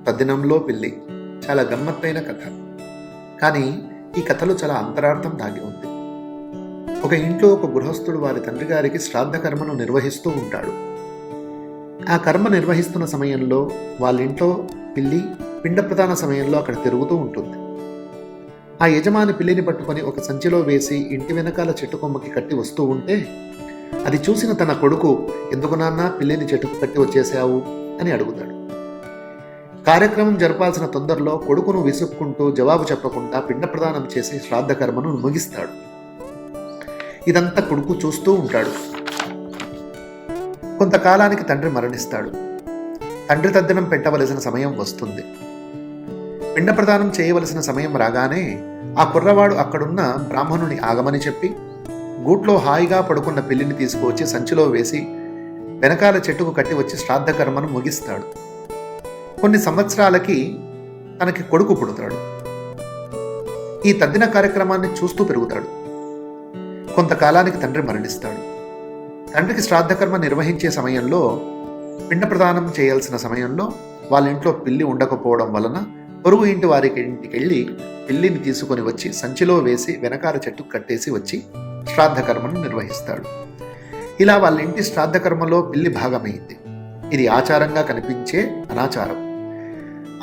తద్దినంలో పిల్లి చాలా గమ్మత్తైన కథ. కానీ ఈ కథలో చాలా అంతరార్థం దాగి ఉంది. ఒక ఇంట్లో ఒక గృహస్థుడు వారి తండ్రి గారికి శ్రాద్ధ కర్మను నిర్వహిస్తూ ఉంటాడు. ఆ కర్మ నిర్వహిస్తున్న సమయంలో వాళ్ళ ఇంట్లో పిల్లి పిండ ప్రదాన సమయంలో అక్కడ తిరుగుతూ ఉంటుంది. ఆ యజమాని పిల్లిని పట్టుకొని ఒక సంచిలో వేసి ఇంటి వెనకాల చెట్టు కొమ్మకి కట్టి వస్తూ ఉంటే అది చూసిన తన కొడుకు, ఎందుకు నాన్న పిల్లిని చెట్టుకు కట్టి వచ్చేసావు అని అడుగుతాడు. కార్యక్రమం జరపాల్సిన తొందరలో కొడుకును విసుక్కుంటూ జవాబు చెప్పకుండా పిండ ప్రదానం చేసి శ్రాద్ధ కర్మను ముగిస్తాడు. ఇదంతా కొడుకు చూస్తూ ఉంటాడు. కొంతకాలానికి తండ్రి మరణిస్తాడు. తండ్రి తద్దినం పెట్టవలసిన సమయం వస్తుంది. పిండ ప్రదానం చేయవలసిన సమయం రాగానే ఆ కుర్రవాడు అక్కడున్న బ్రాహ్మణుని ఆగమని చెప్పి గూట్లో హాయిగా పడుకున్న పిల్లిని తీసుకువచ్చి సంచిలో వేసి వెనకాల చెట్టుకు కట్టి వచ్చి శ్రాద్ధ కర్మను ముగిస్తాడు. కొన్ని సంవత్సరాలకి తనకి కొడుకు పుడతాడు. ఈ తద్దిన కార్యక్రమాన్ని చూస్తూ పెరుగుతాడు. కొంతకాలానికి తండ్రి మరణిస్తాడు. తండ్రికి శ్రాద్ధకర్మ నిర్వహించే సమయంలో పిండ ప్రదానం చేయాల్సిన సమయంలో వాళ్ళ ఇంట్లో పిల్లి ఉండకపోవడం వలన పొరుగు ఇంటి వారికి ఇంటికి వెళ్ళి పిల్లిని తీసుకొని వచ్చి సంచిలో వేసి వెనకాల చెట్టుకు కట్టేసి వచ్చి శ్రాద్ధకర్మను నిర్వహిస్తాడు. ఇలా వాళ్ళ ఇంటి శ్రాద్ధకర్మలో పిల్లి భాగమైంది. ఇది ఆచారంగా కనిపించే అనాచారం.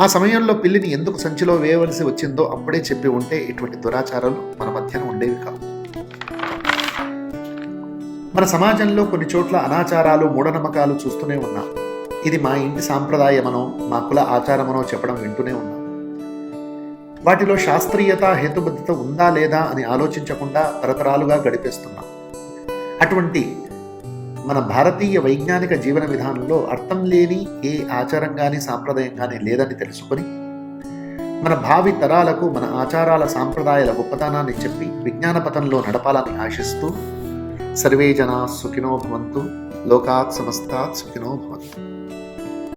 ఆ సమయంలో పిల్లిని ఎందుకు సంచిలో వేయవలసి వచ్చిందో అప్పుడే చెప్పి ఉంటే ఇటువంటి దురాచారాలు మన మధ్యన ఉండేవి కావు. మన సమాజంలో కొన్ని చోట్ల అనాచారాలు, మూఢనమ్మకాలు చూస్తూనే ఉన్నాం. ఇది మా ఇంటి సాంప్రదాయమనో మా కుల ఆచారమనో చెప్పడం వింటూనే ఉన్నాం. వాటిలో శాస్త్రీయత, హేతుబద్ధత ఉందా లేదా అని ఆలోచించకుండా తరతరాలుగా గడిపేస్తున్నాం. అటువంటి మన భారతీయ వైజ్ఞానిక జీవన విధానంలో అర్థం లేని ఏ ఆచారం కానీ సాంప్రదాయం కానీ లేదని తెలుసుకొని మన భావి తరాలకు మన ఆచారాల సాంప్రదాయాల గొప్పతనాన్ని చెప్పి విజ్ఞాన పథంలో నడపాలని ఆశిస్తూ సర్వే జనా సుఖినో భవంతు, లోకాత్ సమస్తాత్ సుఖినో భవంతు.